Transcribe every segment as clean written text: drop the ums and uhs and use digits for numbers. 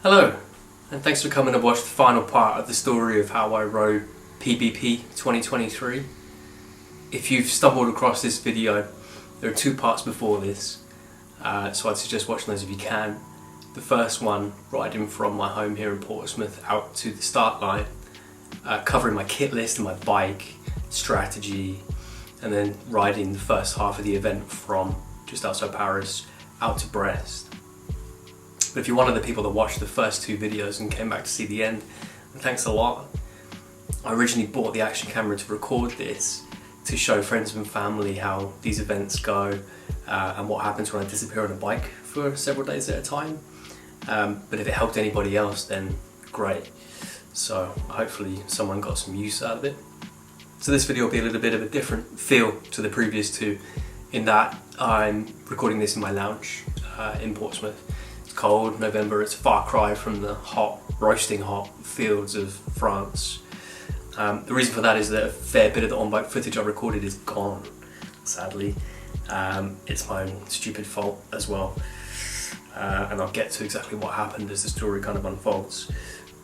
Hello, and thanks for coming to watch the final part of the story of how I rode PBP 2023. If you've stumbled across this video, there are two parts before this, so I'd suggest watching those if you can. The first one, riding from my home here in Portsmouth out to the start line, covering my kit list and my bike, strategy, and then riding the first half of the event from just outside Paris out to Brest. But if you're one of the people that watched the first two videos and came back to see the end, then thanks a lot. I originally bought the action camera to record this, to show friends and family how these events go and what happens when I disappear on a bike for several days at a time. But if it helped anybody else, then great. So hopefully someone got some use out of it. So this video will be a little bit of a different feel to the previous two, in that I'm recording this in my lounge in Portsmouth. It's cold, November, it's a far cry from the hot, roasting hot fields of France. The reason for that is that a fair bit of the on-bike footage I recorded is gone, sadly. It's my own stupid fault as well. And I'll get to exactly what happened as the story kind of unfolds.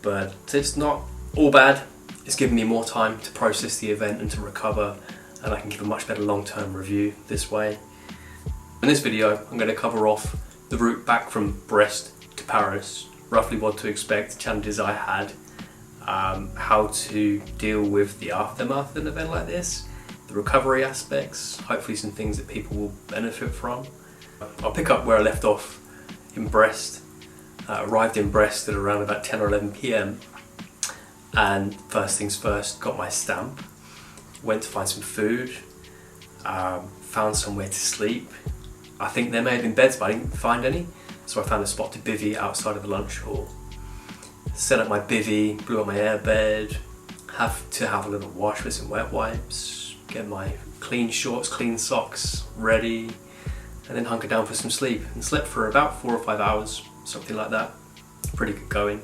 But it's not all bad. It's given me more time to process the event and to recover, and I can give a much better long-term review this way. In this video, I'm going to cover off the route back from Brest to Paris, roughly what to expect, challenges I had, how to deal with the aftermath of an event like this, the recovery aspects, hopefully some things that people will benefit from. I'll pick up where I left off in Brest. Arrived in Brest at around about 10 or 11 PM, and first things first, got my stamp, went to find some food, found somewhere to sleep. I think there may have been beds, but I didn't find any, so I found a spot to bivvy outside of the lunch hall. Set up my bivvy, blew up my airbed, have a little wash with some wet wipes, get my clean shorts, clean socks ready, and then hunker down for some sleep, and slept for about 4 or 5 hours, something like that. Pretty good going.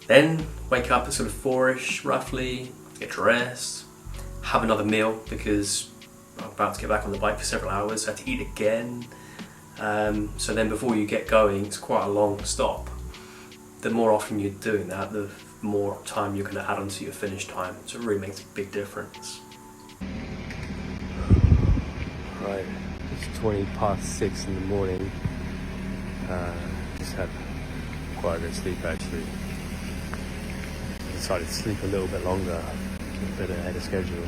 Then wake up at sort of 4ish roughly, get dressed, have another meal because I'm about to get back on the bike for several hours, so I had to eat again. So then before you get going, it's quite a long stop. The more often you're doing that, the more time you're going to add onto your finish time, so it really makes a big difference. Right, it's 6:20 in the morning. Just had quite a good sleep actually. I decided to sleep a little bit longer, a bit ahead of schedule.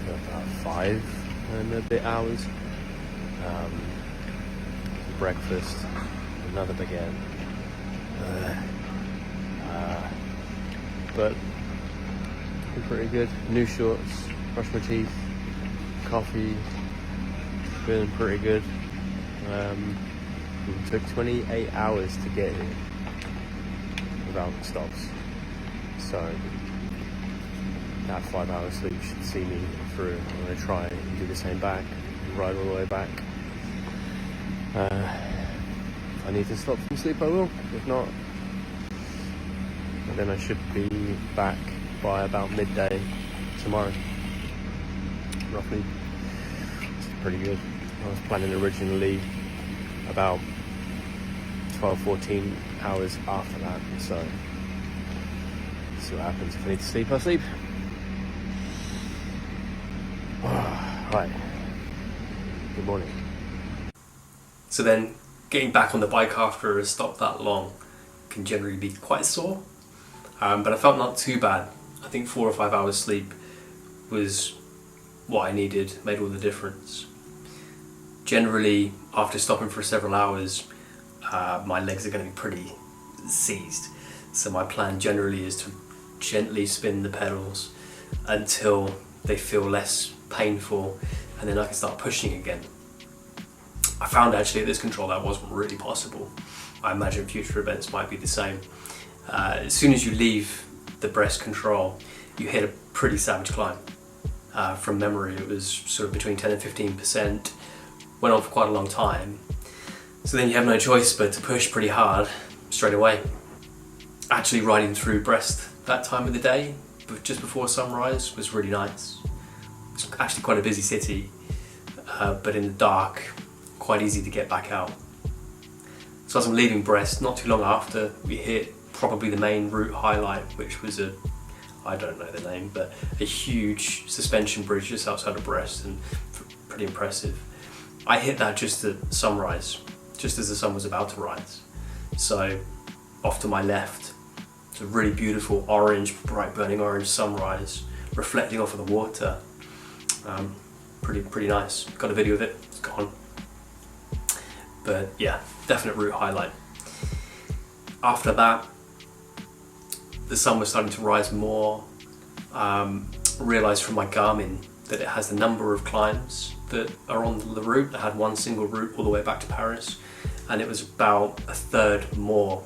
About 5 and a bit hours. Breakfast, another baguette. But pretty good. New shorts, brushed my teeth, coffee, feeling pretty good. It took 28 hours to get here without stops. So that 5 hours sleep should see me through. I'm going to try and do the same back, ride all the way back. If I need to stop from sleep, I will. If not, then I should be back by about midday tomorrow, roughly. It's pretty good. I was planning originally about 12-14 hours after that, so see what happens. If I need to sleep, I'll sleep. Right, good morning. So then, getting back on the bike after a stop that long can generally be quite sore, but I felt not too bad. I think 4 or 5 hours sleep was what I needed, made all the difference. Generally, after stopping for several hours, my legs are going to be pretty seized, so my plan generally is to gently spin the pedals until they feel less painful, and then I can start pushing again. I found actually at this control that wasn't really possible. I imagine future events might be the same. As soon as you leave the Brest control, you hit a pretty savage climb. From memory, it was sort of between 10 and 15%, went on for quite a long time. So then you have no choice but to push pretty hard straight away. Actually riding through Brest that time of the day, but just before sunrise, was really nice. It's actually quite a busy city, but in the dark, quite easy to get back out. So as I'm leaving Brest, not too long after, we hit probably the main route highlight, which was I don't know the name, but a huge suspension bridge just outside of Brest, and pretty impressive. I hit that just at sunrise, just as the sun was about to rise. So off to my left, it's a really beautiful orange, bright burning orange sunrise reflecting off of the water. Pretty nice. Got a video of it, it's gone. But yeah, definite route highlight. After that, the sun was starting to rise more. Realised from my Garmin that it has the number of climbs that are on the route. I had one single route all the way back to Paris, and it was about a third more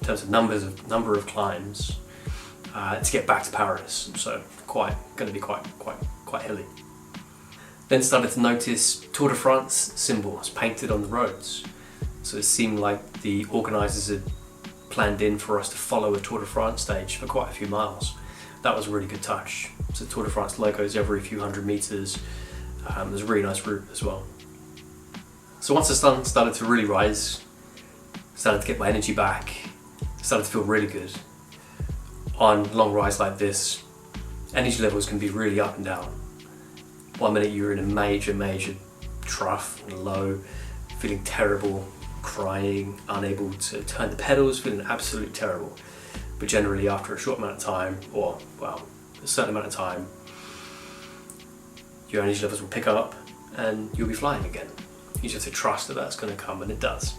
in terms of number of climbs to get back to Paris. So going to be quite hilly. Then started to notice Tour de France symbols painted on the roads. So it seemed like the organisers had planned in for us to follow a Tour de France stage for quite a few miles. That was a really good touch. So Tour de France logos every few hundred metres. There's a really nice route as well. So once the sun started to really rise, started to get my energy back, started to feel really good. On long rides like this, energy levels can be really up and down. 1 minute you're in a major trough and low, feeling terrible, crying, unable to turn the pedals, feeling absolutely terrible. But generally after a short amount of time, or well, a certain amount of time, your energy levels will pick up and you'll be flying again. You just have to trust that that's going to come, and it does.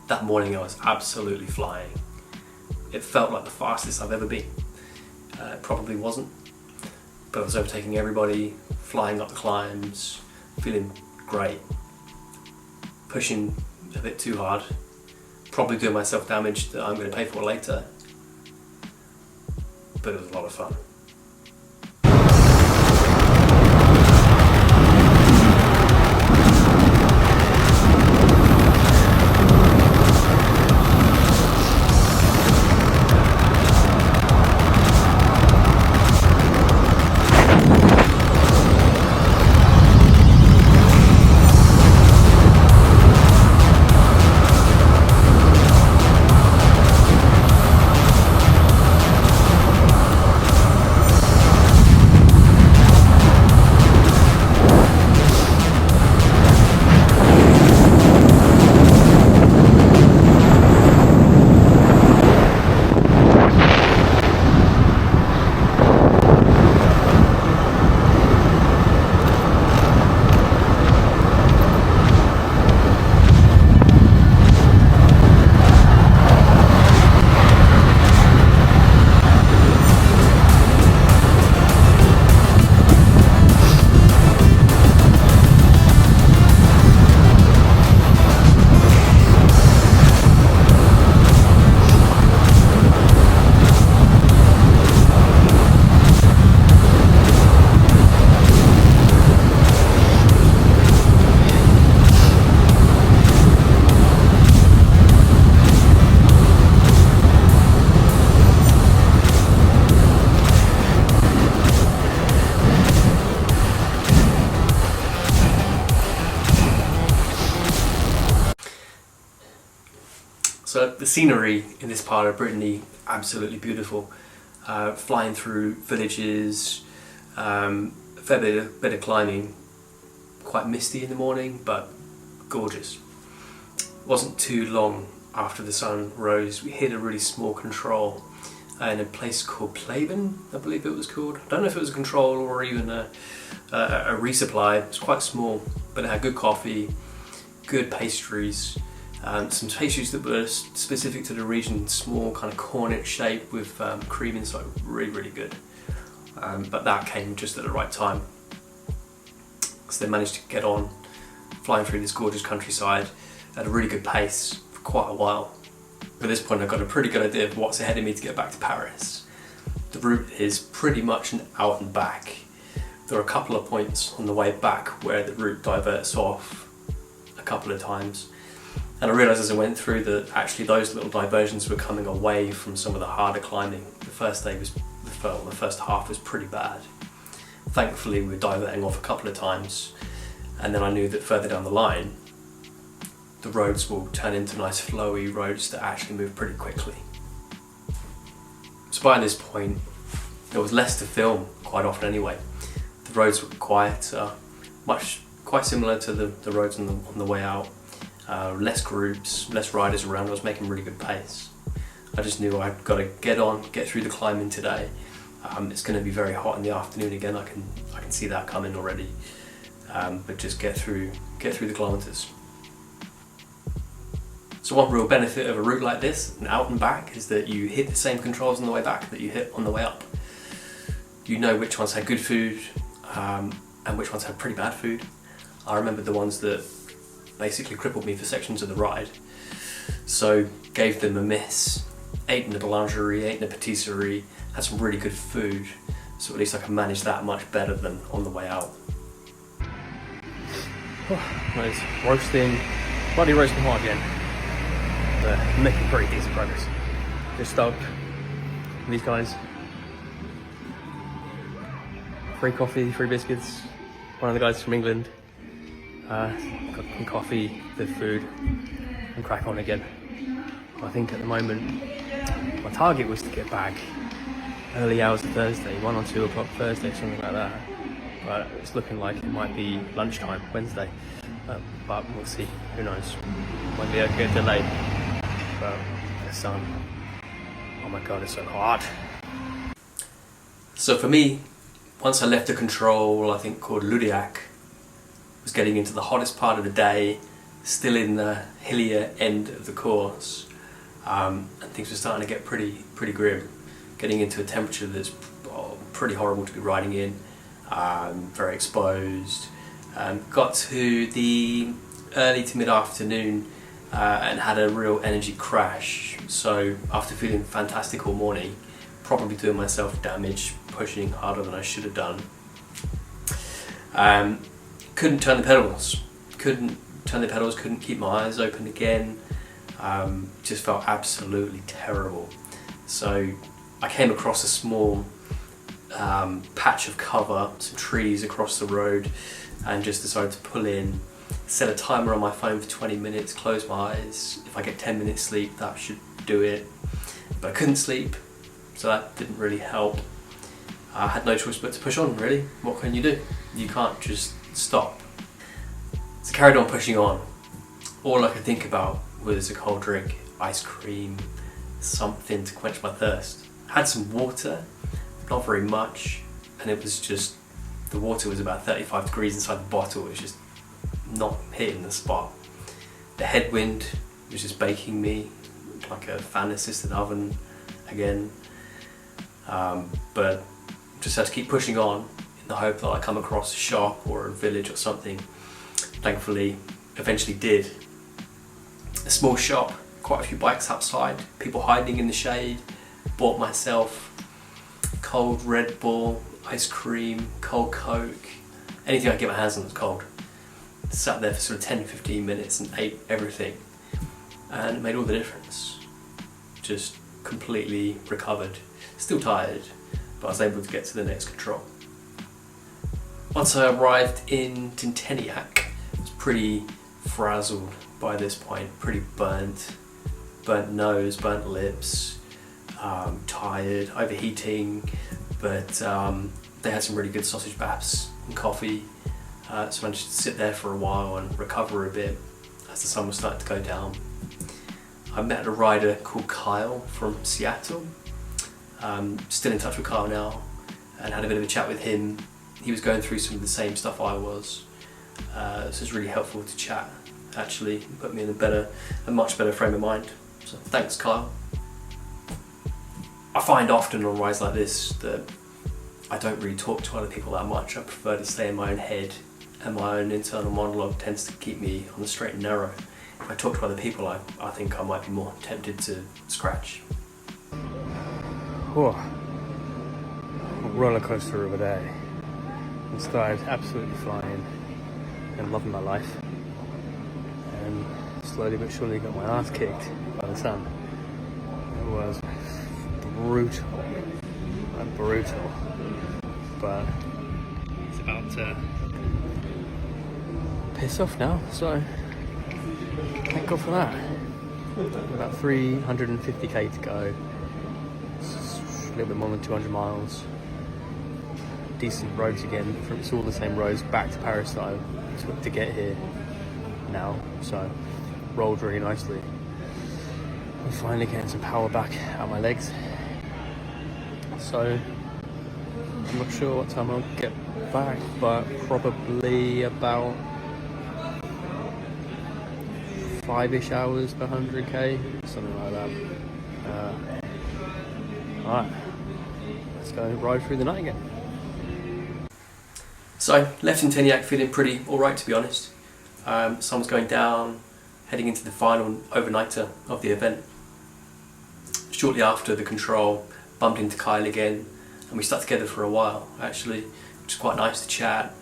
That morning I was absolutely flying. It felt like the fastest I've ever been. It probably wasn't, but I was overtaking everybody, flying up the climbs, feeling great. Pushing a bit too hard, probably doing myself damage that I'm going to pay for later, but it was a lot of fun. So the scenery in this part of Brittany, absolutely beautiful. Flying through villages, a fair bit of climbing, quite misty in the morning, but gorgeous. Wasn't too long after the sun rose, we hit a really small control in a place called Plaven, I believe it was called. I don't know if it was a control or even a resupply. It was quite small, but it had good coffee, good pastries, some pastries that were specific to the region, small kind of cornet shape with cream inside, really good. But that came just at the right time. So they managed to get on, flying through this gorgeous countryside at a really good pace for quite a while. At this point I've got a pretty good idea of what's ahead of me to get back to Paris. The route is pretty much an out and back. There are a couple of points on the way back where the route diverts off a couple of times. And I realised as I went through that actually those little diversions were coming away from some of the harder climbing. The first half was pretty bad. Thankfully we were diverting off a couple of times, and then I knew that further down the line the roads will turn into nice flowy roads that actually move pretty quickly. So by this point, there was less to film quite often anyway. The roads were quieter, quite similar to the roads on the way out. Less groups, less riders around. I was making really good pace. I just knew I'd got to get through the climbing today. It's going to be very hot in the afternoon again. I can see that coming already. But just get through the kilometers. So one real benefit of a route like this, an out and back, is that you hit the same controls on the way back that you hit on the way up. You know which ones had good food and which ones had pretty bad food. I remember the ones that basically crippled me for sections of the ride, so gave them a miss. Ate in the boulangerie, ate in the patisserie, had some really good food, so at least I can manage that much better than on the way out. It's bloody roasting hot again. Making pretty decent progress. Just stopped. These guys. Free coffee, free biscuits. One of the guys from England. Got some coffee, the food, and crack on again. I think at the moment, my target was to get back early hours of Thursday, 1 or 2 o'clock Thursday, something like that. But it's looking like it might be lunchtime Wednesday. But we'll see, who knows. Might be a good delay. But the sun, oh my god, it's so hot. So for me, once I left the control, I think called Ludiac, was getting into the hottest part of the day, still in the hillier end of the course, and things were starting to get pretty grim. Getting into a temperature that's pretty horrible to be riding in, very exposed. Got to the early to mid-afternoon and had a real energy crash. So after feeling fantastic all morning, probably doing myself damage, pushing harder than I should have done. Couldn't turn the pedals, couldn't keep my eyes open again. Just felt absolutely terrible. So I came across a small patch of cover, some trees across the road, and just decided to pull in, set a timer on my phone for 20 minutes, close my eyes. If I get 10 minutes sleep, that should do it. But I couldn't sleep, so that didn't really help. I had no choice but to push on, really. What can you do? You can't just stop. So I carried on pushing on. All I could think about was a cold drink, ice cream, something to quench my thirst. Had some water, not very much, and it was just, the water was about 35 degrees inside the bottle. It was just not hitting the spot. The headwind was just baking me like a fan assisted oven again. But just had to keep pushing on in the hope that I come across a shop or a village or something. Thankfully, eventually did. A small shop, quite a few bikes outside, people hiding in the shade. Bought myself cold Red Bull, ice cream, cold Coke, anything I could get my hands on was cold. Sat there for sort of 10-15 minutes and ate everything, and it made all the difference. Just completely recovered, still tired, but I was able to get to the next control. Once I arrived in Tinteniac, I was pretty frazzled by this point, pretty burnt nose, burnt lips, tired, overheating, but they had some really good sausage baps and coffee, so I managed to sit there for a while and recover a bit as the sun was starting to go down. I met a rider called Kyle from Seattle, still in touch with Kyle now, and had a bit of a chat with him. He was going through some of the same stuff I was, so it was really helpful to chat. Actually, it put me in a much better frame of mind. So thanks, Kyle. I find often on rides like this that I don't really talk to other people that much. I prefer to stay in my own head, and my own internal monologue tends to keep me on the straight and narrow. If I talk to other people, I think I might be more tempted to scratch. Whew. A roller coaster of a day. I started absolutely flying and loving my life, and slowly but surely got my ass kicked by the sun. It was brutal, but it's about to piss off now, so thank God for that. About 350k to go. It's a little bit more than 200 miles. Decent roads again. It's all the same roads back to Paris that I took to get here now. So rolled really nicely. I'm finally getting some power back out my legs. So I'm not sure what time I'll get back, but probably about 5-ish hours per 100k, something like that. Alright, let's go ride through the night again. So, left in Teniac feeling pretty alright, to be honest. Sun's going down, heading into the final overnighter of the event. Shortly after the control, bumped into Kyle again, and we stuck together for a while, actually, which is quite nice to chat.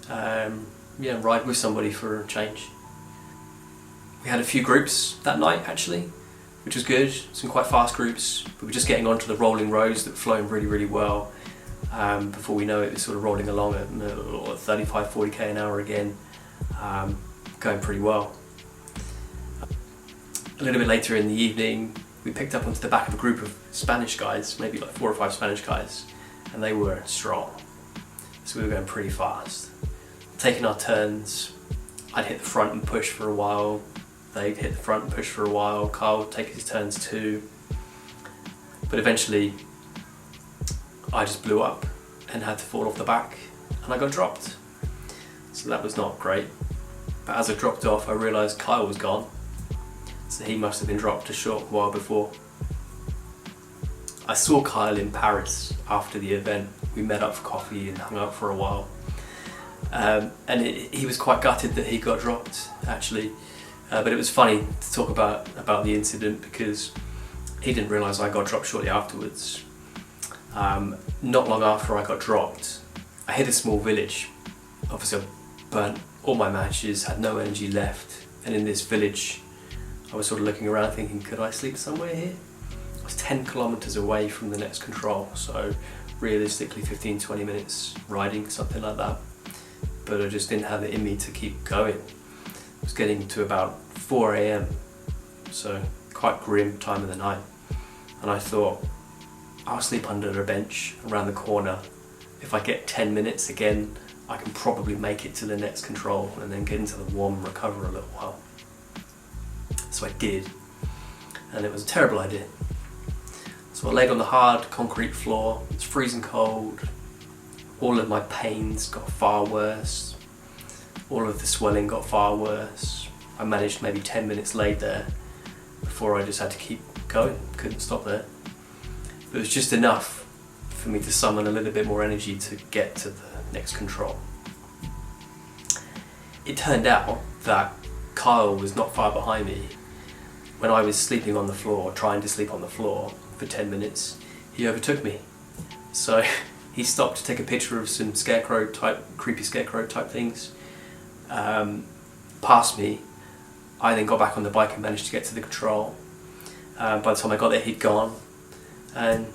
Ride with somebody for a change. We had a few groups that night, actually, which was good. Some quite fast groups. We were just getting onto the rolling roads that were flowing really, really well. Before we know it, it was sort of rolling along at 35, 40k an hour again, going pretty well. A little bit later in the evening, we picked up onto the back of a group of Spanish guys, maybe like 4 or 5 Spanish guys, and they were strong. So we were going pretty fast. Taking our turns, I'd hit the front and push for a while. They'd hit the front and push for a while. Carl would take his turns too. But eventually, I just blew up and had to fall off the back, and I got dropped. So that was not great. But as I dropped off, I realised Kyle was gone. So he must have been dropped a short while before. I saw Kyle in Paris after the event. We met up for coffee and hung out for a while. He was quite gutted that he got dropped, actually. But it was funny to talk about the incident because he didn't realise I got dropped shortly afterwards. Not long after I got dropped, I hit a small village. Obviously I burnt all my matches, had no energy left, and in this village I was sort of looking around thinking, could I sleep somewhere here? I was 10 kilometres away from the next control, so realistically 15-20 minutes riding, something like that. But I just didn't have it in me to keep going. It was getting to about 4 AM, so quite grim time of the night. And I thought, I'll sleep under a bench around the corner. If I get 10 minutes again, I can probably make it to the next control and then get into the warm and recover a little while. So I did, and it was a terrible idea. So I laid on the hard concrete floor. It's freezing cold. All of my pains got far worse. All of the swelling got far worse. I managed maybe 10 minutes laid there before I just had to keep going. Couldn't stop there. It was just enough for me to summon a little bit more energy to get to the next control. It turned out that Kyle was not far behind me. When I was sleeping on the floor, trying to sleep on the floor for 10 minutes, he overtook me. So he stopped to take a picture of some creepy scarecrow type things, passed me. I then got back on the bike and managed to get to the control. By the time I got there, he'd gone. And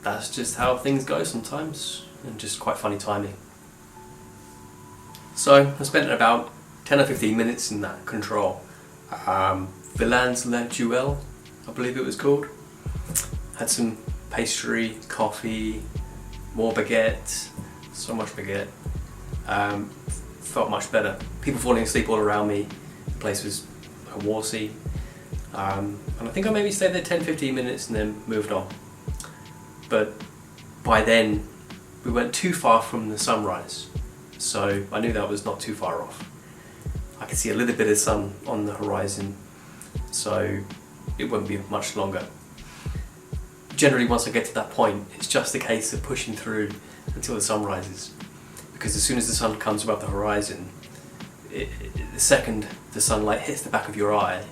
that's just how things go sometimes, and just quite funny timing. So I spent about 10 or 15 minutes in that control. Villans La Jewel, I believe it was called. Had some pastry, coffee, more baguette, so much baguette. Felt much better. People falling asleep all around me. The place was a war scene. And I think I maybe stayed there 10-15 minutes and then moved on. But by then we weren't too far from the sunrise, so I knew that was not too far off. I could see a little bit of sun on the horizon, so it won't be much longer. Generally, once I get to that point, it's just a case of pushing through until the sun rises, because as soon as the sun comes above the horizon, the second the sunlight hits the back of your eye,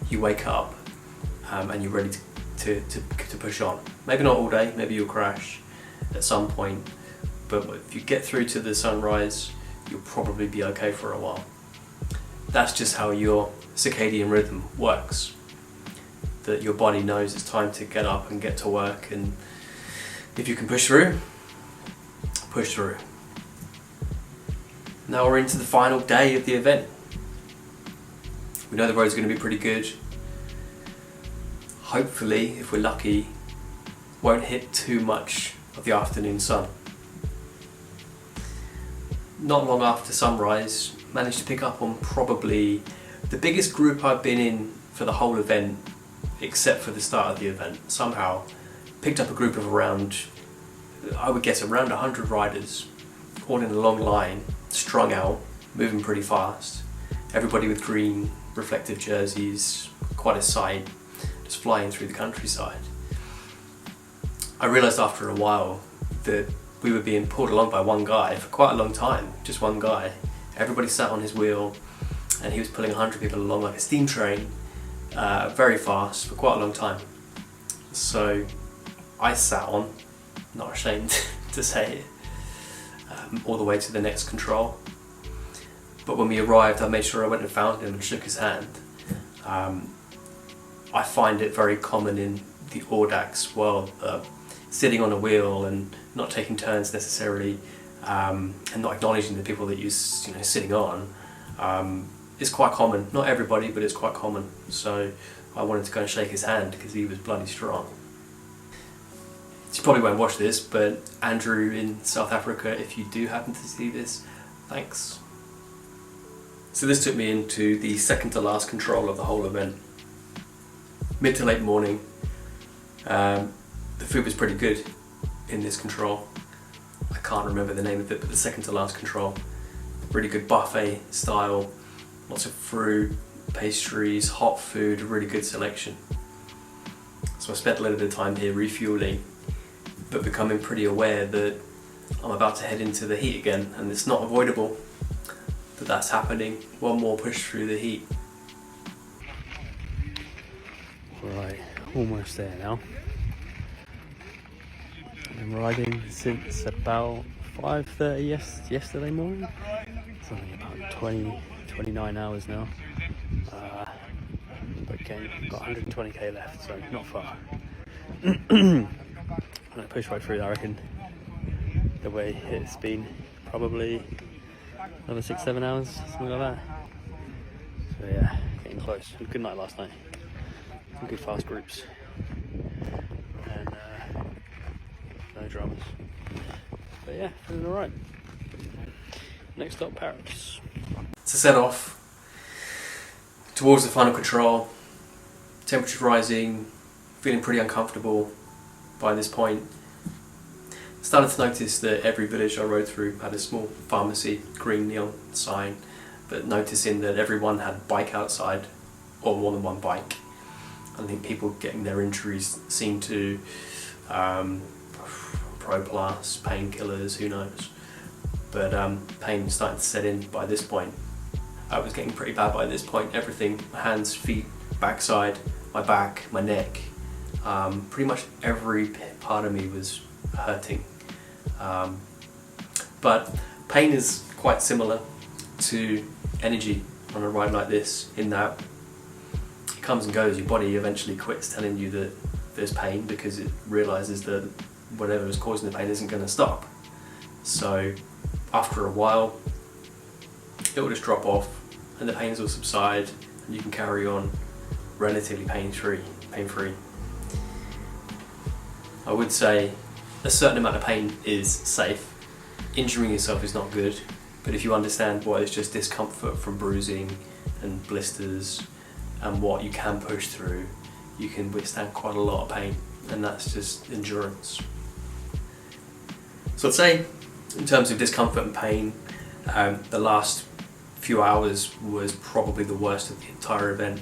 you wake up and you're ready to push on. Maybe not all day, maybe you'll crash at some point, but if you get through to the sunrise, you'll probably be okay for a while. That's just how your circadian rhythm works, that your body knows it's time to get up and get to work, and if you can push through, push through. Now we're into the final day of the event. We know the road's going to be pretty good. Hopefully, if we're lucky, won't hit too much of the afternoon sun. Not long after sunrise, managed to pick up on probably the biggest group I've been in for the whole event, except for the start of the event. Somehow picked up a group of around, I would guess around 100 riders, all in a long line, strung out, moving pretty fast. Everybody with green reflective jerseys, quite a sight, just flying through the countryside. I realised after a while that we were being pulled along by one guy for quite a long time, just one guy. Everybody sat on his wheel and he was pulling 100 people along like a steam train, very fast for quite a long time. So I sat on, not ashamed to say it, all the way to the next control. But when we arrived, I made sure I went and found him and shook his hand. I find it very common in the Audax world, sitting on a wheel and not taking turns necessarily, and not acknowledging the people that you're sitting on, is quite common. Not everybody, but it's quite common. So I wanted to go and shake his hand because he was bloody strong. You probably won't watch this, but Andrew in South Africa, if you do happen to see this, thanks. So this took me into the second to last control of the whole event. Mid to late morning. The food was pretty good in this control. I can't remember the name of it, but the second to last control. Really good buffet style, lots of fruit, pastries, hot food, really good selection. So I spent a little bit of time here refueling, but becoming pretty aware that I'm about to head into the heat again, and it's not avoidable that that's happening. One more push through the heat. Right, almost there now. I've been riding since about 5:30 yesterday morning. Something about 29 hours now. But again, I've got 120k left, so not far. I'm gonna push right through, I reckon. The way it's been, probably another 6-7 hours, something like that. So yeah, getting close. Good night last night. Some good fast groups. And no dramas. But yeah, feeling alright. Next stop, Paris. To set off towards the final control, temperature rising, feeling pretty uncomfortable by this point. Started to notice that every village I rode through had a small pharmacy, green neon sign, but noticing that everyone had a bike outside, or more than one bike. I think people getting their injuries seem to Proplast, painkillers, who knows. But pain was starting to set in by this point. I was getting pretty bad by this point. Everything, hands, feet, backside, my back, my neck, pretty much every part of me was hurting. But pain is quite similar to energy on a ride like this, in that it comes and goes. Your body eventually quits telling you that there's pain because it realises that whatever is causing the pain isn't going to stop. So after a while it will just drop off and the pains will subside and you can carry on relatively pain-free. I would say a certain amount of pain is safe. Injuring yourself is not good, but if you understand what is just discomfort from bruising and blisters and what you can push through, you can withstand quite a lot of pain, and that's just endurance. So I'd say, in terms of discomfort and pain, the last few hours was probably the worst of the entire event,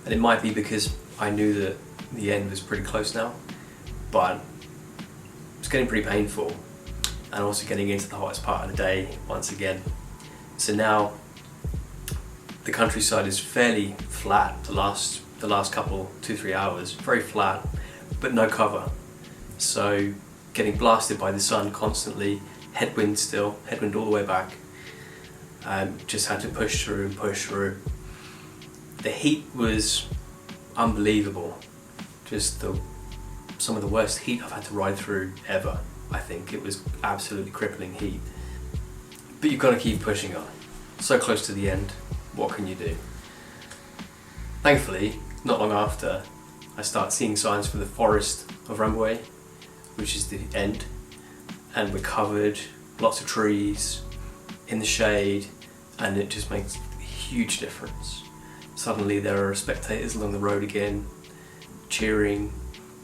and it might be because I knew that the end was pretty close now, but it's getting pretty painful, and also getting into the hottest part of the day once again. So now the countryside is fairly flat. The last couple 2-3 hours, very flat, but no cover. So getting blasted by the sun constantly, headwind all the way back. Just had to push through. The heat was unbelievable. Just some of the worst heat I've had to ride through ever. I think it was absolutely crippling heat. But you've got to keep pushing on. So close to the end, what can you do? Thankfully, not long after, I start seeing signs for the forest of Rambouillet, which is the end, and we're covered, lots of trees, in the shade, and it just makes a huge difference. Suddenly there are spectators along the road again, cheering,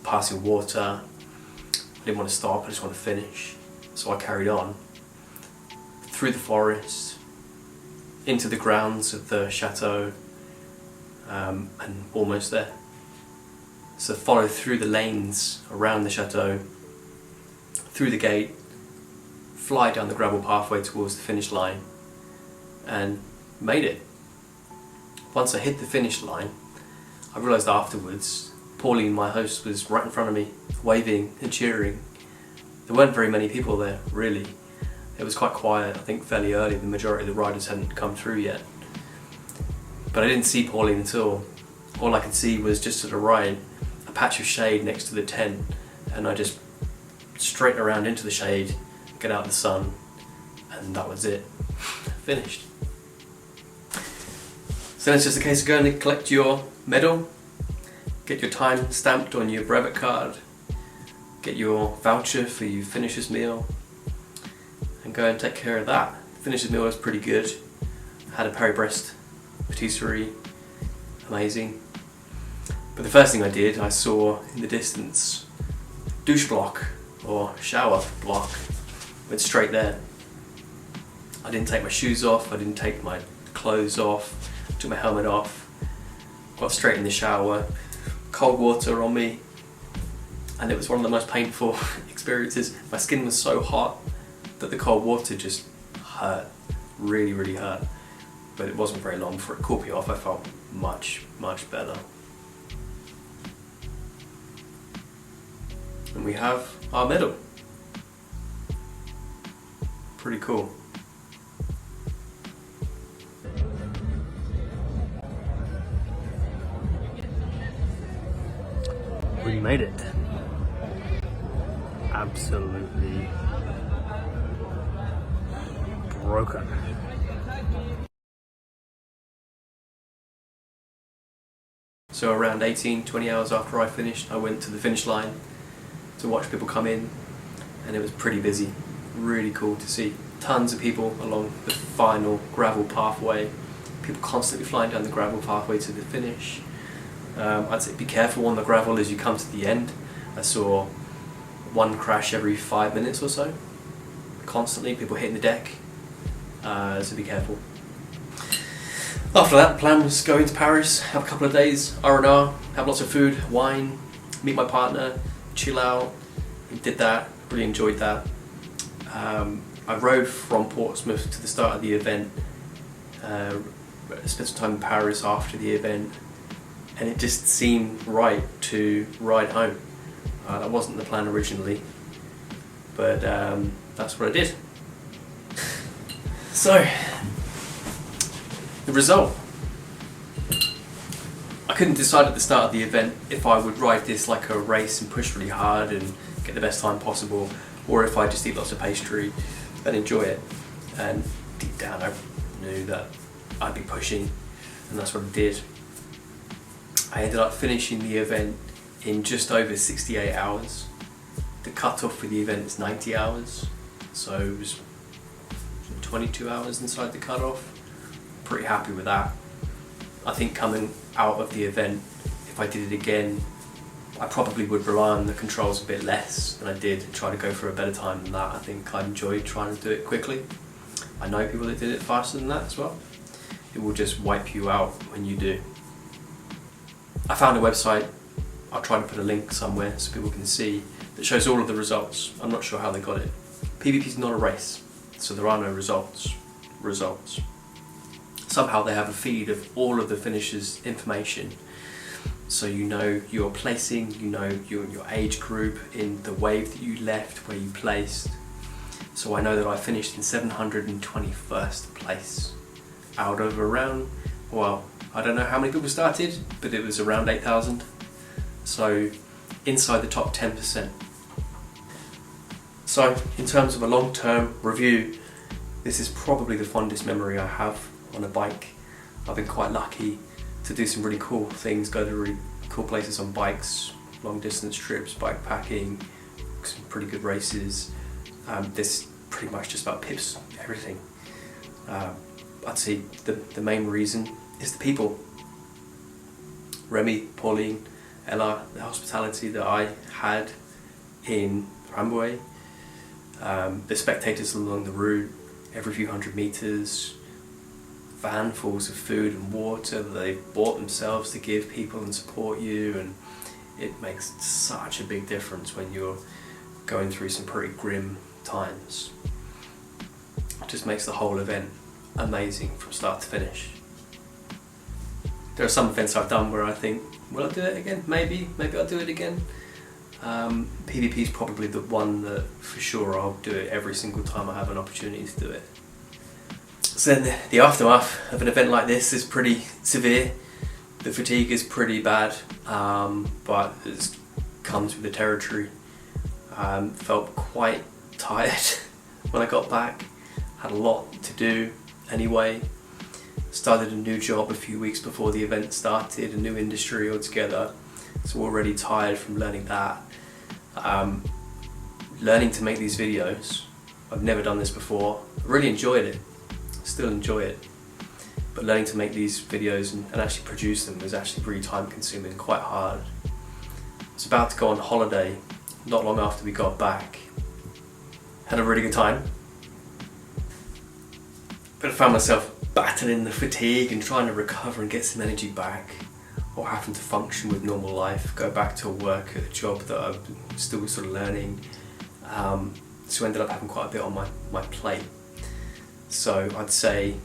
passing water. I didn't want to stop, I just want to finish. So I carried on, through the forest, into the grounds of the chateau, and almost there. So follow through the lanes around the chateau, through the gate, fly down the gravel pathway towards the finish line, and made it. Once I hit the finish line, I realised afterwards Pauline, my host, was right in front of me, waving and cheering. There weren't very many people there, really. It was quite quiet, I think fairly early. The majority of the riders hadn't come through yet. But I didn't see Pauline at all. All I could see was just to the right, a patch of shade next to the tent, and I just straight around into the shade, get out of the sun, and that was it. Finished. So then it's just a case of going to collect your medal, get your time stamped on your brevet card, get your voucher for your finisher's meal, and go and take care of that. The finisher's meal was pretty good. Had a Paris Brest patisserie, amazing. But the first thing I did, I saw in the distance douche block or shower block. Went straight there. I didn't take my shoes off, I didn't take my clothes off, took my helmet off, got straight in the shower, cold water on me, and it was one of the most painful experiences. My skin was so hot that the cold water just hurt, really, really hurt. But it wasn't very long before it cooled me off. I felt much, much better. And we have our medal. Pretty cool. We made it. Absolutely broken. So around 18-20 hours after I finished, I went to the finish line to watch people come in, and it was pretty busy. Really cool to see. Tons of people along the final gravel pathway. People constantly flying down the gravel pathway to the finish. I'd say be careful on the gravel as you come to the end. I saw one crash every 5 minutes or so. Constantly, people hitting the deck. So be careful. After that, the plan was going to Paris, have a couple of days, R&R, have lots of food, wine, meet my partner, chill out. We did that, really enjoyed that. I rode from Portsmouth to the start of the event, spent some time in Paris after the event, and it just seemed right to ride home. That wasn't the plan originally, but that's what I did. So, the result. I couldn't decide at the start of the event if I would ride this like a race and push really hard and get the best time possible, or if I just eat lots of pastry and enjoy it. And deep down I knew that I'd be pushing, and that's what I did. I ended up finishing the event in just over 68 hours. The cut-off for the event is 90 hours, so it was 22 hours inside the cut-off. Pretty happy with that. I think coming out of the event, if I did it again, I probably would rely on the controls a bit less than I did and try to go for a better time than that. I think I enjoyed trying to do it quickly. I know people that did it faster than that as well. It will just wipe you out when you do. I found a website, I'll try to put a link somewhere so people can see, that shows all of the results. I'm not sure how they got it. PvP is not a race, so there are no results. Somehow they have a feed of all of the finishers' information, so you know your placing, you know your age group in the wave that you left, where you placed. So I know that I finished in 721st place out of around, well, I don't know how many people started, but it was around 8,000. So inside the top 10%. So in terms of a long-term review, this is probably the fondest memory I have on a bike. I've been quite lucky to do some really cool things, go to really cool places on bikes, long distance trips, bike packing, some pretty good races. This pretty much just about pips everything. I'd say the main reason is the people. Remy, Pauline, Ella, the hospitality that I had in Rambouillet, the spectators along the route, every few hundred meters, vanfuls of food and water that they've bought themselves to give people and support you, and it makes such a big difference when you're going through some pretty grim times. It just makes the whole event amazing from start to finish. There are some events I've done where I think, will I do it again? Maybe I'll do it again. PBP is probably the one that for sure I'll do it every single time I have an opportunity to do it. So then the aftermath of an event like this is pretty severe. The fatigue is pretty bad, but it comes with the territory. Felt quite tired when I got back, had a lot to do anyway. Started a new job a few weeks before the event started, a new industry altogether, so already tired from learning that. Learning to make these videos, I've never done this before, I really enjoyed it, still enjoy it, but learning to make these videos and actually produce them was actually really time consuming, quite hard. I was about to go on holiday not long after we got back, had a really good time, but I found myself battling the fatigue and trying to recover and get some energy back, or having to function with normal life, go back to work at a job that I'm still sort of learning. So I ended up having quite a bit on my plate. So I'd say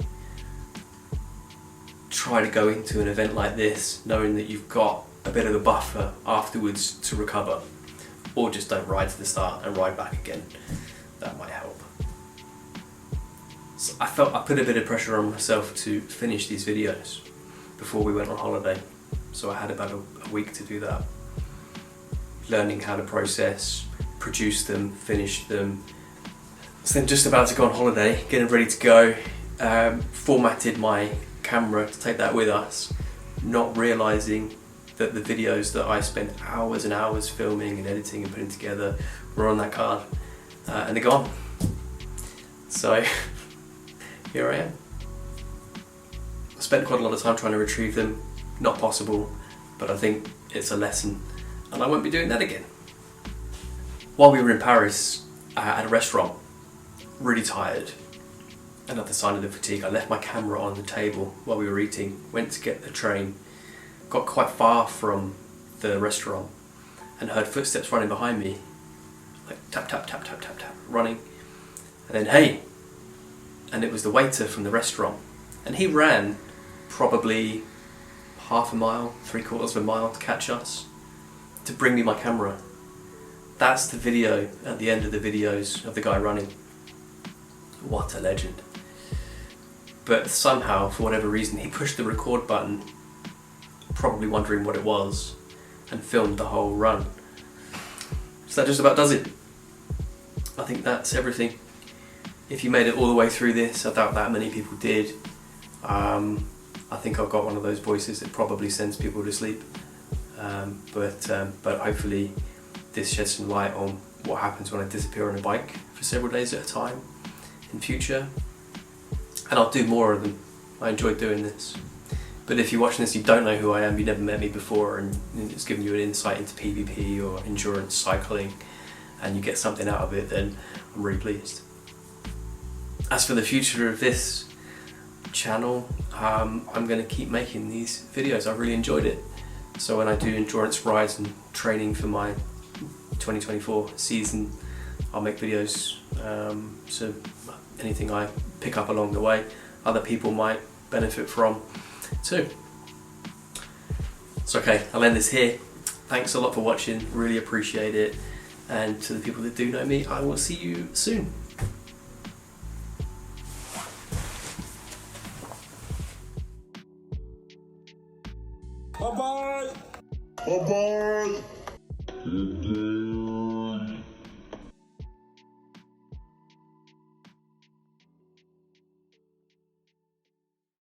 try to go into an event like this knowing that you've got a bit of a buffer afterwards to recover, or just don't ride to the start and ride back again. That might help. So I felt I put a bit of pressure on myself to finish these videos before we went on holiday. So I had about a week to do that. Learning how to process, produce them, finish them. So then just about to go on holiday, getting ready to go, formatted my camera to take that with us, not realising that the videos that I spent hours and hours filming and editing and putting together were on that card, and they're gone. So here I am. I spent quite a lot of time trying to retrieve them, not possible, but I think it's a lesson and I won't be doing that again. While we were in Paris at a restaurant, really tired, another sign of the fatigue, I left my camera on the table while we were eating, went to get the train, got quite far from the restaurant and heard footsteps running behind me, like tap tap tap tap tap tap, running, and then hey, and it was the waiter from the restaurant, and he ran probably half a mile, 3/4 of a mile to catch us, to bring me my camera. That's the video at the end of the videos of the guy running. What a legend. But somehow, for whatever reason, he pushed the record button, probably wondering what it was, and filmed the whole run. So that just about does it. I think that's everything. If you made it all the way through this, I doubt that many people did. I think I've got one of those voices that probably sends people to sleep. But hopefully this sheds some light on what happens when I disappear on a bike for several days at a time in future. And I'll do more of them. I enjoyed doing this. But if you're watching this, you don't know who I am, you never met me before, and it's given you an insight into PvP or endurance cycling, and you get something out of it, then I'm really pleased. As for the future of this channel, I'm going to keep making these videos. I really enjoyed it. So when I do endurance rides and training for my 2024 season, I'll make videos. So anything I pick up along the way, other people might benefit from too. So okay, I'll end this here. Thanks a lot for watching, really appreciate it. And to the people that do know me, I will see you soon. Bye bye. Bye bye.